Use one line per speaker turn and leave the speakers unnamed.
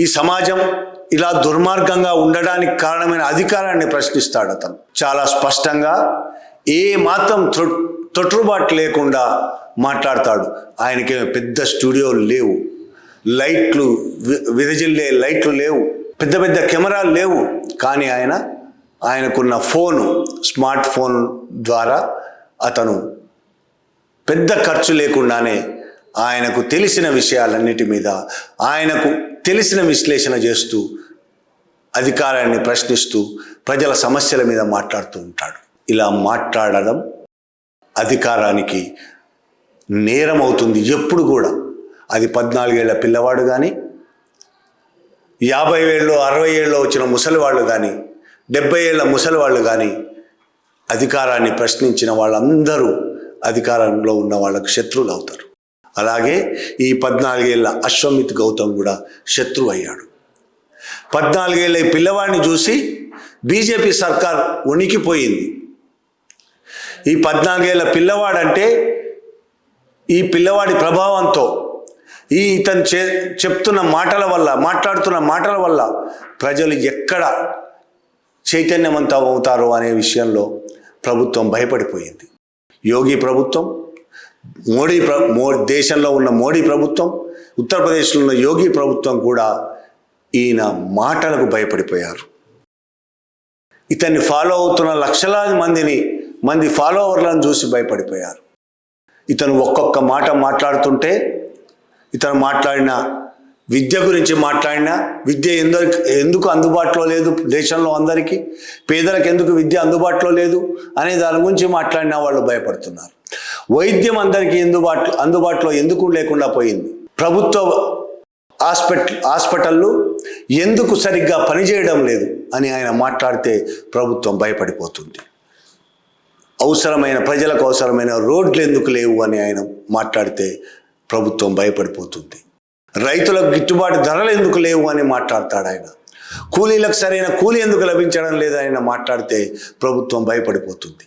ఈ సమాజం ఇలా దుర్మార్గంగా ఉండడానికి కారణమైన అధికారాన్ని ప్రశ్నిస్తాడు అతను. చాలా స్పష్టంగా ఏ మాత్రం తొట్టుబాటు లేకుండా మాట్లాడతాడు. ఆయనకి పెద్ద స్టూడియోలు లేవు, లైట్లు విరజిల్లే లైట్లు లేవు, పెద్ద పెద్ద కెమెరాలు లేవు. కానీ ఆయనకున్న స్మార్ట్ ఫోన్ ద్వారా అతను పెద్ద ఖర్చు లేకుండానే ఆయనకు తెలిసిన విషయాలన్నిటి మీద ఆయనకు తెలిసిన విశ్లేషణ చేస్తూ అధికారాన్ని ప్రశ్నిస్తూ ప్రజల సమస్యల మీద మాట్లాడుతూ ఉంటాడు. ఇలా మాట్లాడడం అధికారానికి నేరం అవుతుంది ఎప్పుడు కూడా. అది 14 ఏళ్ల పిల్లవాడు కానీ, 50 ఏళ్ళు 60 ఏళ్ళు వచ్చిన ముసలివాళ్ళు కానీ, 70 ఏళ్ళ ముసలివాళ్ళు కానీ అధికారాన్ని ప్రశ్నించిన వాళ్ళందరూ అధికారంలో ఉన్న వాళ్ళకు శత్రువులు అవుతారు. అలాగే ఈ 14 ఏళ్ళ అశ్వమిత్ గౌతమ్ కూడా శత్రువు అయ్యాడు. 14 ఏళ్ళ పిల్లవాడిని చూసి బీజేపీ సర్కార్ వణికిపోయింది. ఈ 14 ఏళ్ళ పిల్లవాడంటే ఈ పిల్లవాడి ప్రభావంతో ఇతను చెప్తున్న మాటల వల్ల, మాట్లాడుతున్న మాటల వల్ల ప్రజలు ఎక్కడ చైతన్యవంతం అవుతారో అనే విషయంలో ప్రభుత్వం భయపడిపోయింది. యోగి ప్రభుత్వం, దేశంలో ఉన్న మోడీ ప్రభుత్వం, ఉత్తరప్రదేశ్లో ఉన్న యోగి ప్రభుత్వం కూడా ఈయన మాటలకు భయపడిపోయారు. ఇతన్ని ఫాలో అవుతున్న లక్షలాది మంది ఫాలోవర్లను చూసి భయపడిపోయారు. ఇతను ఒక్కొక్క మాట మాట్లాడుతుంటే, ఇతను మాట్లాడిన విద్య గురించి మాట్లాడినా, విద్య ఎందుకు అందుబాటులో లేదు దేశంలో అందరికీ, పేదలకు ఎందుకు విద్య అందుబాటులో లేదు అనే దాని గురించి మాట్లాడినా వాళ్ళు భయపడుతున్నారు. వైద్యం అందరికీ అందుబాటులో ఎందుకు లేకుండా పోయింది, ప్రభుత్వ హాస్పిటళ్ళు ఎందుకు సరిగ్గా పనిచేయడం లేదు అని ఆయన మాట్లాడితే ప్రభుత్వం భయపడిపోతుంది. ప్రజలకు అవసరమైన రోడ్లు ఎందుకు లేవు అని ఆయన మాట్లాడితే ప్రభుత్వం భయపడిపోతుంది. రైతులకు గిట్టుబాటు ధరలు ఎందుకు లేవు అని మాట్లాడతాడు ఆయన. కూలీలకు సరైన కూలీ ఎందుకు లభించడం లేదని ఆయన మాట్లాడితే ప్రభుత్వం భయపడిపోతుంది.